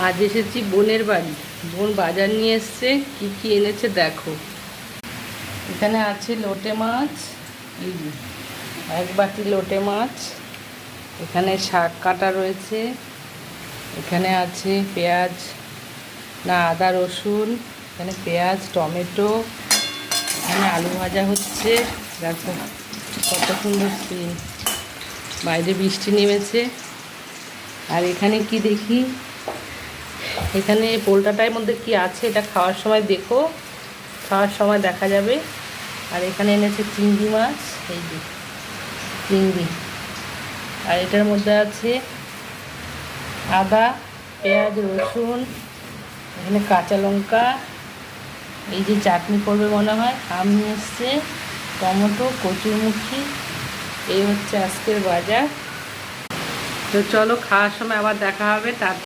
আজ এসেছি বোনের বাড়ি। বোন বাজার নিয়ে এসছে, কি কি এনেছে দেখো। এখানে আছে লোটে মাছ, এই যে এক বাটি লোটে মাছ। এখানে শাক কাটা রয়েছে। এখানে আছে পেঁয়াজ, না আদা রসুন, এখানে পেঁয়াজ টমেটো, এখানে আলু ভাজা হচ্ছে। দেখো কত সুন্দর সিন, বাইরে বৃষ্টি নেমেছে। আর এখানে কি দেখি, এখানে পোলটাটার মধ্যে কি আছে এটা খাওয়ার সময় দেখো, খাওয়ার সময় দেখা যাবে। আর এখানে এনেছে চিংড়ি মাছ, এই যে চিংড়ি। আর এটার মধ্যে আছে আদা পেঁয়াজ রসুন, এখানে কাঁচা লঙ্কা, এই যে চাটনি করবে মনে হয়, আম নিয়ে এসছে, টমেটো, কচুরমুখী। এই হচ্ছে আজকের বাজার। তো চলো খাওয়ার সময় আবার দেখা হবে। তার